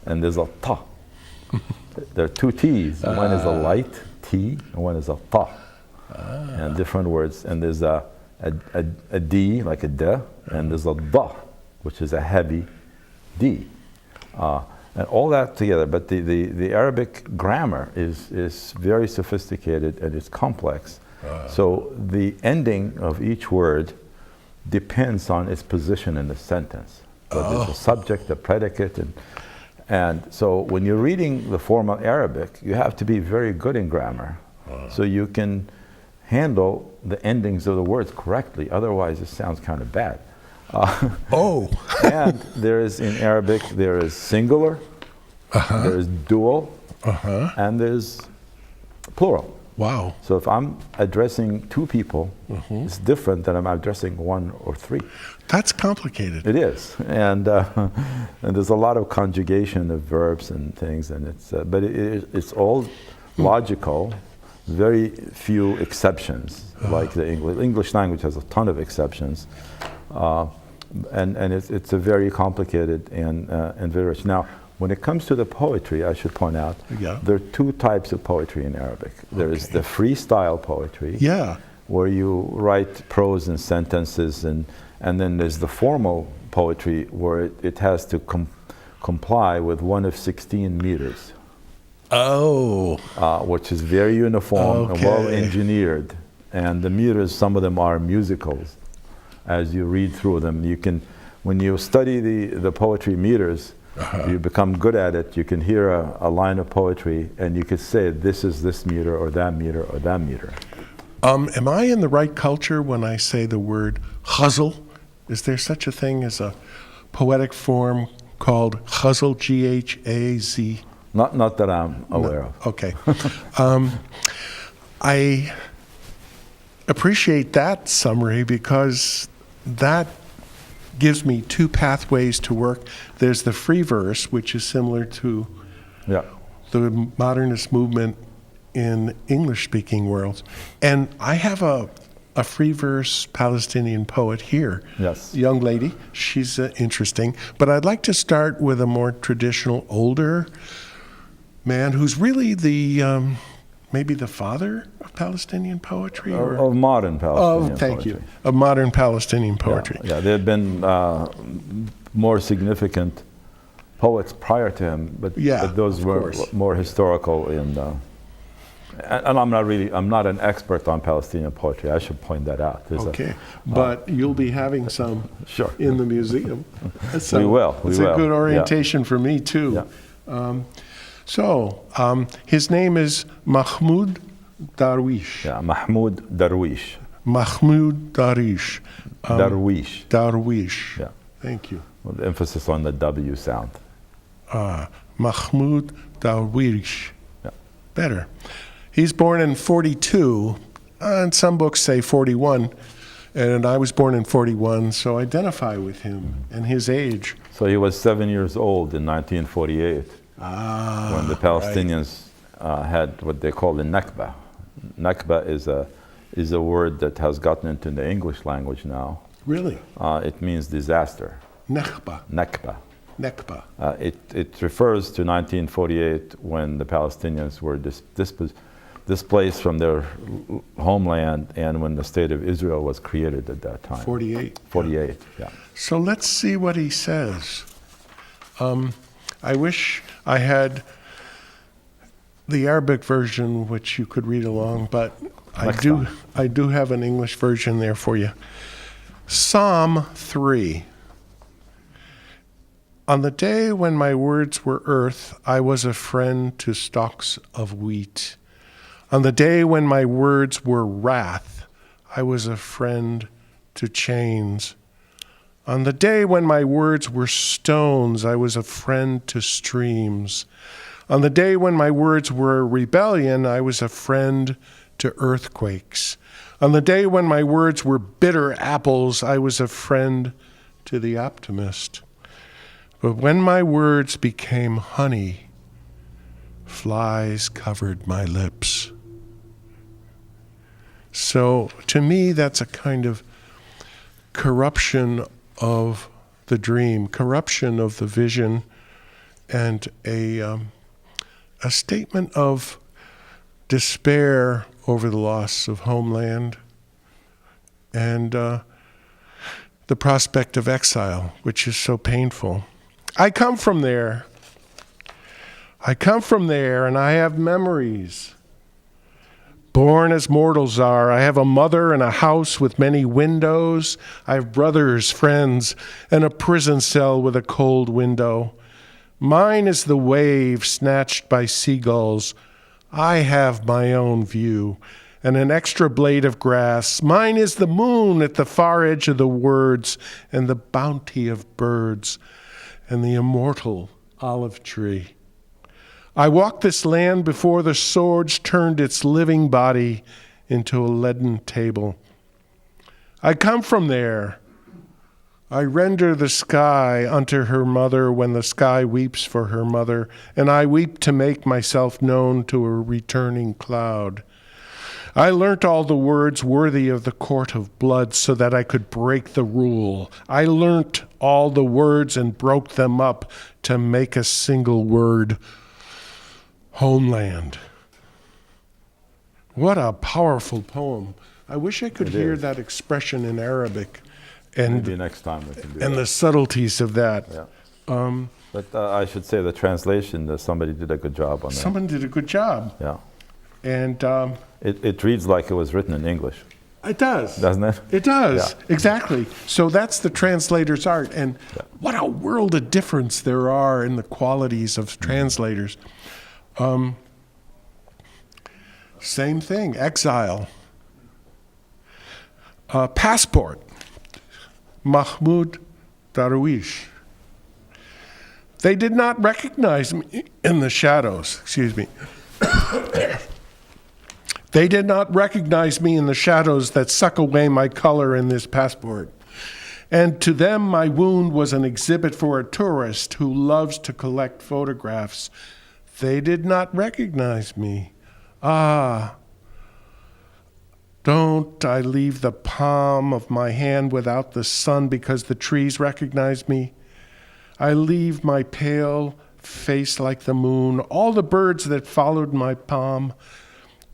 Speaker 2: and there's a ta. There are 2 T's. One is a light T, and one is a ta. And different words. And there's a D, like a D, and there's a da, which is a heavy D. And all that together, but the Arabic grammar is very sophisticated and it's complex. So the ending of each word depends on its position in the sentence. So there's a subject, a predicate, and so when you're reading the formal Arabic, you have to be very good in grammar, so you can handle the endings of the words correctly. Otherwise, it sounds kind of bad. And there is in Arabic, there is singular, there is dual, and there's plural.
Speaker 1: Wow.
Speaker 2: So if I'm addressing 2 people, it's different than I'm addressing 1 or 3.
Speaker 1: That's complicated.
Speaker 2: It is, and there's a lot of conjugation of verbs and things, and but it's all logical. Very few exceptions, like the English language has a ton of exceptions, and it's a very complicated and very rich. Now, when it comes to the poetry, I should point out, there are 2 types of poetry in Arabic. There is the freestyle poetry, where you write prose and sentences, and then there's the formal poetry where it has to comply with one of 16 meters.
Speaker 1: Oh.
Speaker 2: Which is very uniform and
Speaker 1: Okay.
Speaker 2: well engineered. And the meters, some of them are musicals. As you read through them, you can, when you study the poetry meters, you become good at it. You can hear a line of poetry and you could say, this is this meter or that meter or that meter.
Speaker 1: Am I in the right culture when I say the word ghazal? Is there such a thing as a poetic form called ghazal, G-H-A-Z?
Speaker 2: Not that I'm aware of.
Speaker 1: Okay. I appreciate that summary because that gives me two pathways to work. There's the free verse, which is similar to the modernist movement in English-speaking worlds. And I have a free verse Palestinian poet here.
Speaker 2: Yes.
Speaker 1: Young lady. She's interesting. But I'd like to start with a more traditional, older man who's really the maybe the father of Palestinian poetry, or
Speaker 2: of modern Palestinian
Speaker 1: thank
Speaker 2: poetry.
Speaker 1: you, of modern Palestinian poetry.
Speaker 2: Yeah, there have been more significant poets prior to him, but those were more historical and I'm not an expert on Palestinian poetry. I should point that out.
Speaker 1: But you'll be having some in the museum. So
Speaker 2: we will.
Speaker 1: It's a good orientation for me too. Yeah. His name is Mahmoud Darwish.
Speaker 2: Yeah, Mahmoud Darwish.
Speaker 1: Mahmoud Darwish.
Speaker 2: Darwish.
Speaker 1: Darwish.
Speaker 2: Yeah.
Speaker 1: Thank you.
Speaker 2: With emphasis on the W sound.
Speaker 1: Mahmoud Darwish.
Speaker 2: Yeah.
Speaker 1: Better. He's born in 42, and some books say 41, and I was born in 41, so identify with him and his age.
Speaker 2: So he was 7 years old in 1948. When the Palestinians had what they call the Nakba. Nakba is a word that has gotten into the English language now.
Speaker 1: Really?
Speaker 2: It means disaster.
Speaker 1: Nakba.
Speaker 2: Nakba.
Speaker 1: Nakba.
Speaker 2: It refers to 1948 when the Palestinians were displaced from their homeland and when the state of Israel was created at that time.
Speaker 1: 48.
Speaker 2: 48, yeah.
Speaker 1: So let's see what he says. I wish I had the Arabic version, which you could read along, but I do have an English version there for you. Psalm 3. On the day when my words were earth, I was a friend to stalks of wheat. On the day when my words were wrath, I was a friend to chains. On the day when my words were stones, I was a friend to streams. On the day when my words were rebellion, I was a friend to earthquakes. On the day when my words were bitter apples, I was a friend to the optimist. But when my words became honey, flies covered my lips. So to me, that's a kind of corruption of the dream, corruption of the vision, and a statement of despair over the loss of homeland and the prospect of exile, which is so painful. I come from there. And I have memories. Born as mortals are, I have a mother and a house with many windows. I have brothers, friends, and a prison cell with a cold window. Mine is the wave snatched by seagulls. I have my own view and an extra blade of grass. Mine is the moon at the far edge of the words and the bounty of birds and the immortal olive tree. I walked this land before the swords turned its living body into a leaden table. I come from there. I render the sky unto her mother when the sky weeps for her mother, and I weep to make myself known to a returning cloud. I learnt all the words worthy of the court of blood so that I could break the rule. I learnt all the words and broke them up to make a single word. Homeland. What a powerful poem I wish I could
Speaker 2: It
Speaker 1: hear
Speaker 2: is.
Speaker 1: that expression in Arabic, and
Speaker 2: Maybe next time we can do
Speaker 1: and
Speaker 2: that.
Speaker 1: the subtleties of that.
Speaker 2: Yeah. But I should say the translation, that somebody did a good job on that.
Speaker 1: Someone did a good job,
Speaker 2: Yeah.
Speaker 1: and
Speaker 2: It reads like it was written in English,
Speaker 1: it does.
Speaker 2: doesn't it?
Speaker 1: It does,
Speaker 2: Yeah.
Speaker 1: exactly. So that's the translator's art, and what a world of difference there are in the qualities of translators. Same thing, exile. Passport, Mahmoud Darwish. They did not recognize me in the shadows, excuse me. They did not recognize me in the shadows that suck away my color in this passport. And to them, my wound was an exhibit for a tourist who loves to collect photographs. They did not recognize me. Ah, don't I leave the palm of my hand without the sun because the trees recognize me? I leave my pale face like the moon, all the birds that followed my palm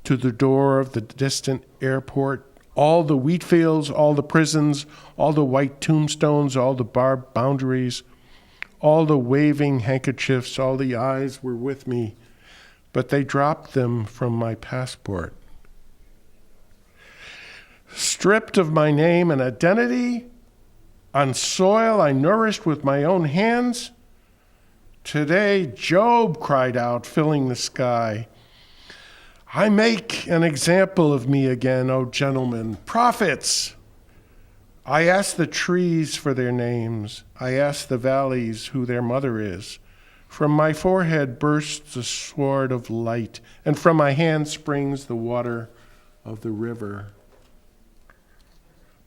Speaker 1: to the door of the distant airport, all the wheat fields, all the prisons, all the white tombstones, all the barbed boundaries, all the waving handkerchiefs, all the eyes were with me, but they dropped them from my passport. Stripped of my name and identity, on soil I nourished with my own hands, today Job cried out, filling the sky. I make an example of me again, O gentlemen, prophets. I ask the trees for their names. I ask the valleys who their mother is. From my forehead bursts the sword of light, and from my hand springs the water of the river.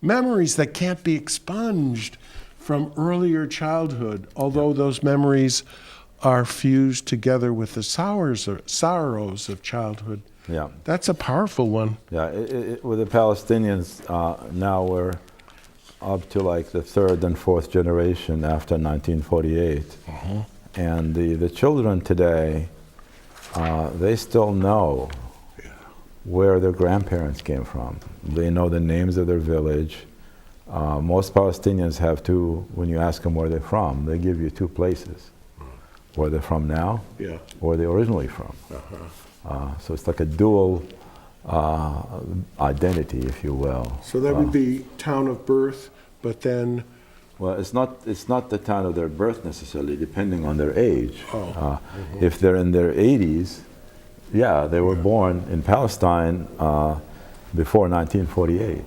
Speaker 1: Memories that can't be expunged from earlier childhood, although those memories are fused together with the sorrows of childhood.
Speaker 2: Yeah.
Speaker 1: That's a powerful one.
Speaker 2: Yeah, with the Palestinians, now we're up to like the third and fourth generation after 1948. And the children today, they still know where their grandparents came from. They know the names of their village. Most Palestinians have two, when you ask them where they're from, they give you two places. Where they're from now, or they're originally from. So it's like a dual identity, if you will.
Speaker 1: So that would be town of birth, but then...
Speaker 2: Well, it's not the town of their birth necessarily, depending on their age. If they're in their 80s, yeah, they were born in Palestine before 1948.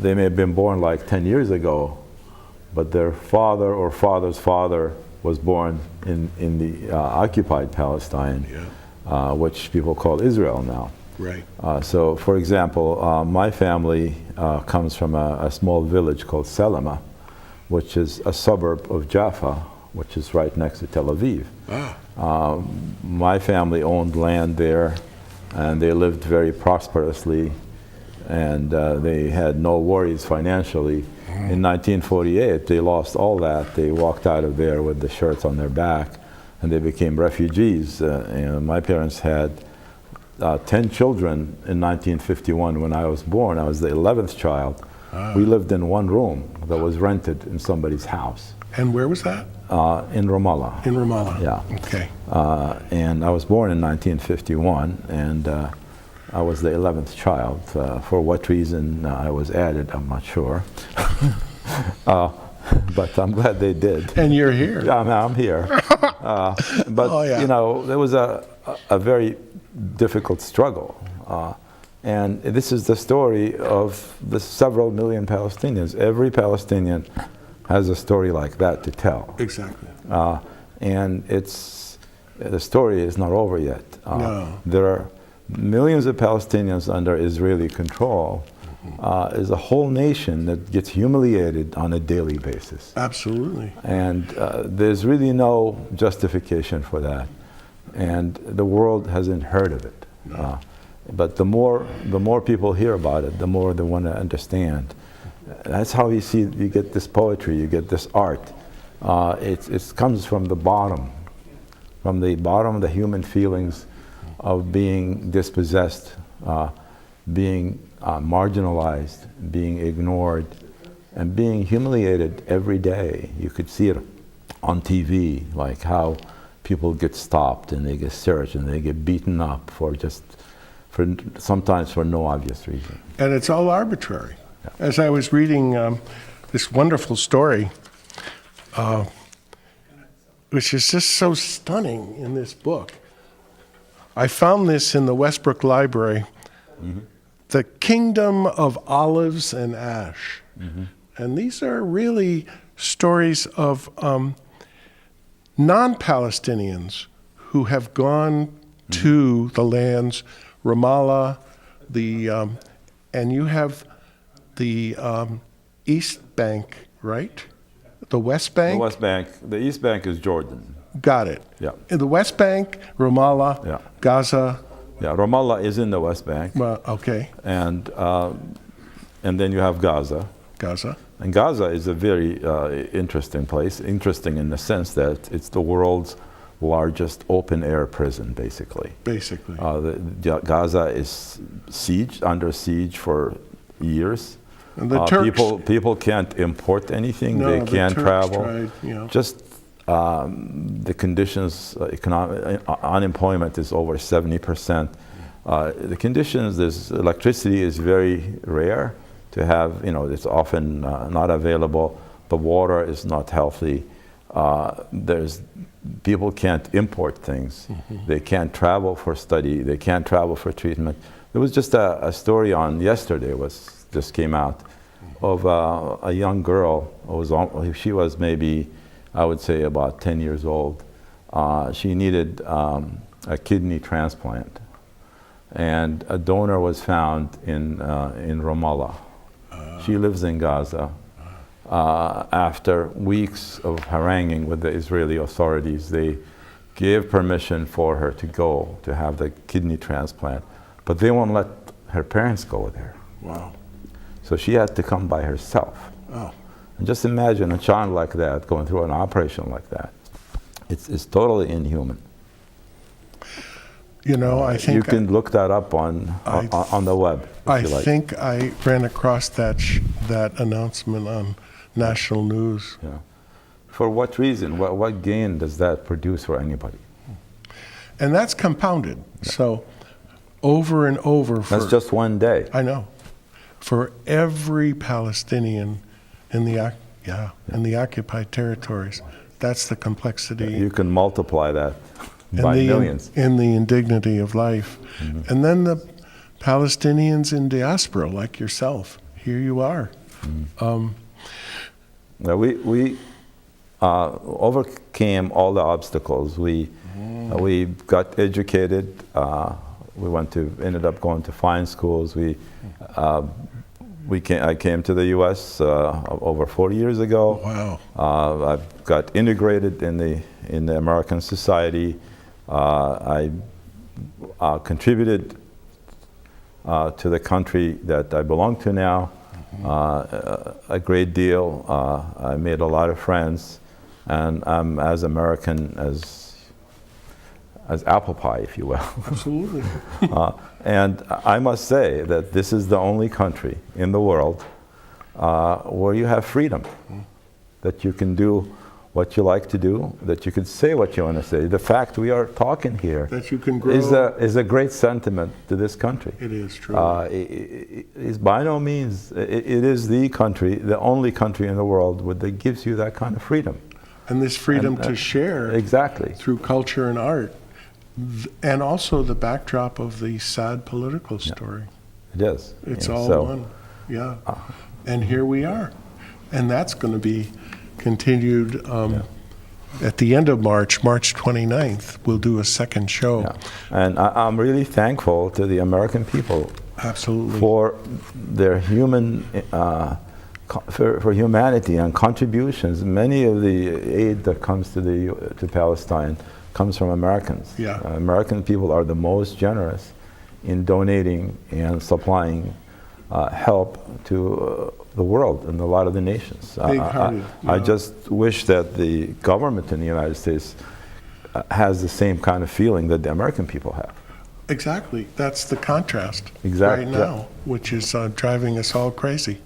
Speaker 2: They may have been born like 10 years ago, but their father or father's father was born in the occupied Palestine, which people call Israel now.
Speaker 1: Right.
Speaker 2: So, for example, my family comes from a small village called Salama, which is a suburb of Jaffa, which is right next to Tel Aviv. My family owned land there, and they lived very prosperously, and they had no worries financially. In 1948, they lost all that. They walked out of there with the shirts on their back, and they became refugees. And my parents had 10 children in 1951 when I was born. I was the 11th child. We lived in one room that was rented in somebody's house.
Speaker 1: And where was that?
Speaker 2: In Ramallah.
Speaker 1: In Ramallah.
Speaker 2: Yeah.
Speaker 1: Okay.
Speaker 2: And I was born in 1951, and I was the 11th child. For what reason I was added, I'm not sure. But I'm glad they did.
Speaker 1: And you're here.
Speaker 2: Yeah, I'm here. But, you know, there was a very difficult struggle. And this is the story of the several million Palestinians. Every Palestinian has a story like that to tell.
Speaker 1: Exactly.
Speaker 2: And the story is not over yet.
Speaker 1: No.
Speaker 2: There are millions of Palestinians under Israeli control. Is a whole nation that gets humiliated on a daily basis.
Speaker 1: Absolutely.
Speaker 2: And there's really no justification for that. And the world hasn't heard of it.
Speaker 1: No.
Speaker 2: But the more people hear about it, the more they want to understand. That's how you get this poetry, you get this art. It comes from the bottom of the human feelings of being dispossessed, being marginalized, being ignored, and being humiliated every day. You could see it on TV, like how people get stopped and they get searched and they get beaten up sometimes for no obvious reason.
Speaker 1: And it's all arbitrary. Yeah. As I was reading this wonderful story, which is just so stunning in this book. I found this in the Westbrook Library, The Kingdom of Olives and Ash. And these are really stories of non-Palestinians who have gone to the lands, Ramallah, and you have the East Bank, right? The West Bank?
Speaker 2: The West Bank. The East Bank is Jordan.
Speaker 1: Got it.
Speaker 2: Yeah.
Speaker 1: In the West Bank, Ramallah,
Speaker 2: yeah.
Speaker 1: Gaza.
Speaker 2: Yeah, Ramallah is in the West Bank.
Speaker 1: Well, okay.
Speaker 2: And then you have Gaza.
Speaker 1: Gaza.
Speaker 2: And Gaza is a very interesting place. Interesting in the sense that it's the world's largest open-air prison, basically.
Speaker 1: Basically.
Speaker 2: Gaza is under siege for years.
Speaker 1: And the Turks,
Speaker 2: people can't import anything.
Speaker 1: No,
Speaker 2: they can't travel.
Speaker 1: Tried, you know.
Speaker 2: Just the conditions, unemployment is over 70%. The conditions, electricity is very rare to have. It's often not available. The water is not healthy. People can't import things. They can't travel for study. They can't travel for treatment. There was just a story on yesterday just came out of a young girl. She was maybe, I would say, about 10 years old. She needed a kidney transplant, and a donor was found in Ramallah. She lives in Gaza. After weeks of haranguing with the Israeli authorities, they gave permission for her to go to have the kidney transplant, but they won't let her parents go there.
Speaker 1: Wow.
Speaker 2: So she had to come by herself.
Speaker 1: Oh.
Speaker 2: And just imagine a child like that going through an operation like that. It's totally inhuman.
Speaker 1: I think
Speaker 2: you can look that up on the web.
Speaker 1: I think I ran across that announcement on national news.
Speaker 2: Yeah. For what reason? What gain does that produce for anybody?
Speaker 1: And that's compounded. Yeah. So over and over.
Speaker 2: That's just one day.
Speaker 1: I know. For every Palestinian in the occupied territories, that's the complexity.
Speaker 2: You can multiply that by millions.
Speaker 1: In the indignity of life. And then the Palestinians in diaspora, like yourself, here you are.
Speaker 2: We overcame all the obstacles. We got educated. We ended up going to fine schools. I came to the U.S. Over 40 years ago.
Speaker 1: Wow.
Speaker 2: I got integrated in the American society. I contributed to the country that I belong to now a great deal. I made a lot of friends, and I'm as American as apple pie, if you will.
Speaker 1: Absolutely.
Speaker 2: And I must say that this is the only country in the world where you have freedom, that you can do what you like to do, that you can say what you want to say. The fact we are talking here
Speaker 1: that you can grow
Speaker 2: is a great sentiment to this country.
Speaker 1: It is true.
Speaker 2: It is by no means, it is the country, the only country in the world that gives you that kind of freedom.
Speaker 1: And this freedom to share
Speaker 2: exactly
Speaker 1: through culture and art. And also the backdrop of the sad political story.
Speaker 2: It is.
Speaker 1: It's all one. Yeah. And here we are. And that's going to be continued at the end of March 29th. We'll do a second show.
Speaker 2: Yeah. And I'm really thankful to the American people.
Speaker 1: Absolutely.
Speaker 2: For their for humanity and contributions. Many of the aid that comes to Palestine comes from Americans.
Speaker 1: Yeah.
Speaker 2: American people are the most generous in donating and supplying help to the world and a lot of the nations. I just wish that the government in the United States has the same kind of feeling that the American people have.
Speaker 1: Exactly. That's the contrast
Speaker 2: Exactly,
Speaker 1: right
Speaker 2: yeah.
Speaker 1: now, which is driving us all crazy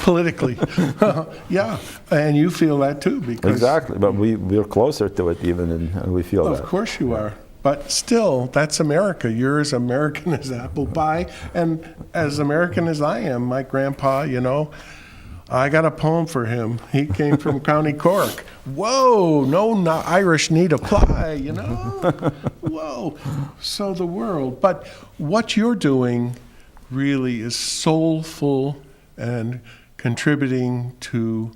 Speaker 1: politically. Yeah, and you feel that too, because
Speaker 2: Exactly, but we're closer to it even, and we feel that.
Speaker 1: of course you are. But still, that's America. You're as American as apple pie, and as American as I am. My grandpa, I got a poem for him. He came from County Cork. Whoa, no Irish need apply, Whoa. So the world. But what you're doing really is soulful and contributing to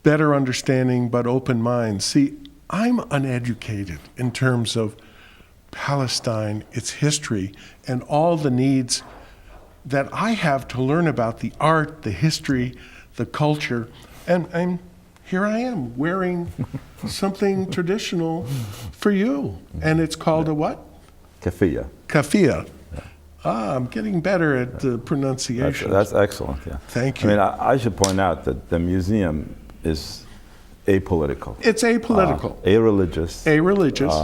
Speaker 1: better understanding but open minds. See, I'm uneducated in terms of Palestine, its history, and all the needs that I have to learn about the art, the history, the culture, and here I am wearing something traditional for you, and it's called a what?
Speaker 2: Kafia.
Speaker 1: Kafia. I'm getting better at the pronunciation.
Speaker 2: That's excellent, yeah.
Speaker 1: Thank you.
Speaker 2: I mean, I should point out that the museum is apolitical.
Speaker 1: It's apolitical.
Speaker 2: A-religious.
Speaker 1: A-religious.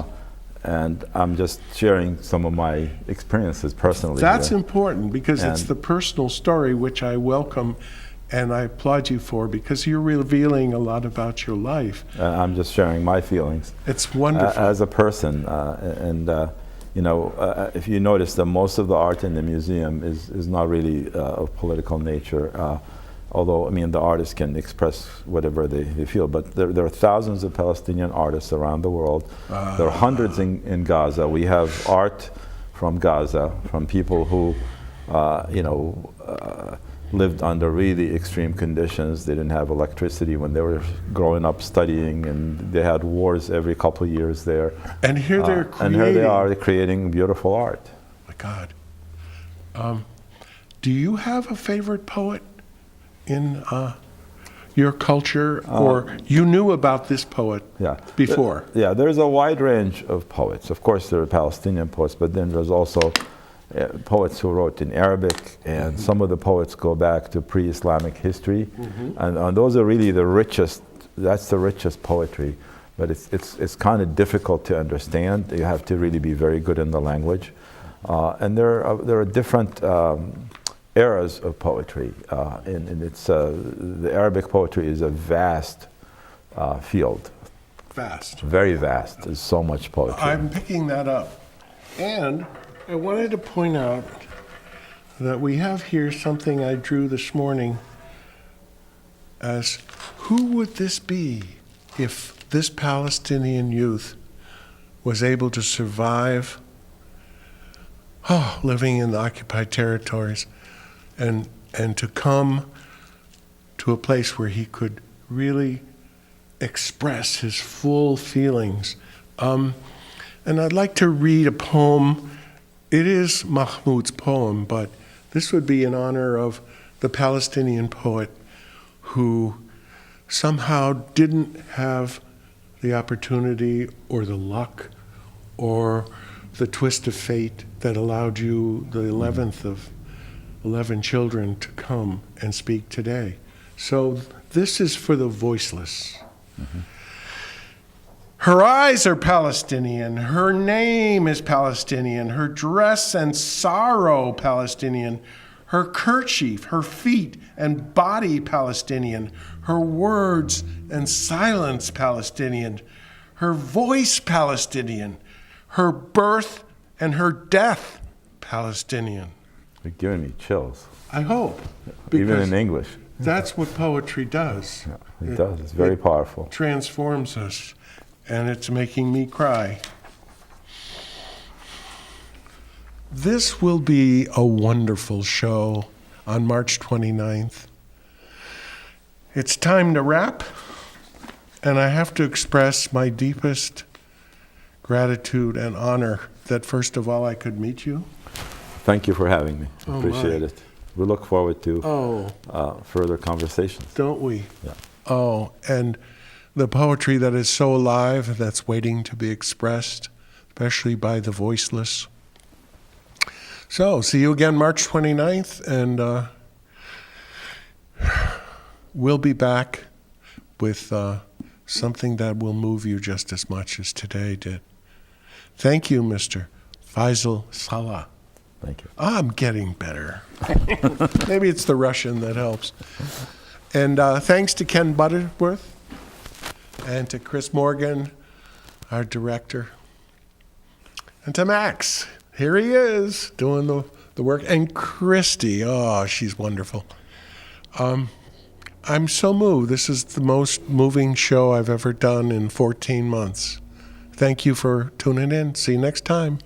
Speaker 2: And I'm just sharing some of my experiences personally.
Speaker 1: That's
Speaker 2: here.
Speaker 1: important because it's the personal story which I welcome and I applaud you for, because you're revealing a lot about your life.
Speaker 2: I'm just sharing my feelings.
Speaker 1: It's wonderful.
Speaker 2: As a person. If you notice that most of the art in the museum is not really of political nature. Although, I mean, the artists can express whatever they feel, but there are thousands of Palestinian artists around the world. There are hundreds in Gaza. We have art from Gaza, from people who, lived under really extreme conditions. They didn't have electricity when they were growing up studying, and they had wars every couple of years there.
Speaker 1: And here they're
Speaker 2: and here they are creating beautiful art.
Speaker 1: My God. Do you have a favorite poet in your culture, or you knew about this poet before?
Speaker 2: There's a wide range of poets. Of course, there are Palestinian poets, but then there's also poets who wrote in Arabic, and some of the poets go back to pre-Islamic history, and those are really the richest. That's the richest poetry, but it's kind of difficult to understand. You have to really be very good in the language, and there are different eras of poetry, and it's the Arabic poetry is a vast field.
Speaker 1: Vast.
Speaker 2: Very vast. There's so much poetry.
Speaker 1: I'm picking that up. And I wanted to point out that we have here something I drew this morning as, who would this be if this Palestinian youth was able to survive living in the occupied territories and to come to a place where he could really express his full feelings. And I'd like to read a poem. It is Mahmoud's poem, but this would be in honor of the Palestinian poet who somehow didn't have the opportunity or the luck or the twist of fate that allowed you, the 11th of 11 children, to come and speak today. So this is for the voiceless. Her eyes are Palestinian, her name is Palestinian, her dress and sorrow Palestinian, her kerchief, her feet and body Palestinian, her words and silence Palestinian, her voice Palestinian, her birth and her death Palestinian.
Speaker 2: You're giving me chills.
Speaker 1: I hope.
Speaker 2: Even in English.
Speaker 1: That's what poetry does.
Speaker 2: It does. It's very powerful.
Speaker 1: Transforms us, and it's making me cry. This will be a wonderful show on March 29th. It's time to wrap, and I have to express my deepest gratitude and honor that, first of all, I could meet you.
Speaker 2: Thank you for having me. Appreciate it. We look forward to further conversations.
Speaker 1: Don't we?
Speaker 2: Yeah.
Speaker 1: Oh, and the poetry that is so alive, that's waiting to be expressed, especially by the voiceless. So, see you again March 29th, and we'll be back with something that will move you just as much as today did. Thank you, Mr. Faisal Salah.
Speaker 2: Thank you.
Speaker 1: I'm getting better. Maybe it's the Russian that helps. And thanks to Ken Butterworth and to Chris Morgan, our director, and to Max. Here he is doing the work. And Christy, oh, she's wonderful. I'm so moved. This is the most moving show I've ever done in 14 months. Thank you for tuning in. See you next time.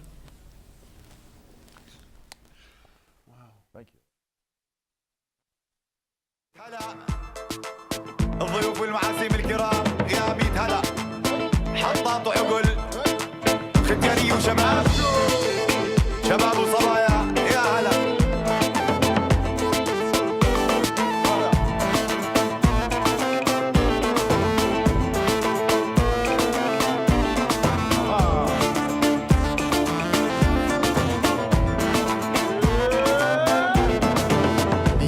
Speaker 11: الضيوف والمعازيم الكرام يا ميت هلا حطاط وعقل ختياني وشباب شباب وصبايا يا هلا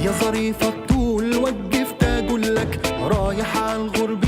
Speaker 11: يا ظريف الطول وقفت اقول لك رايح على الغربة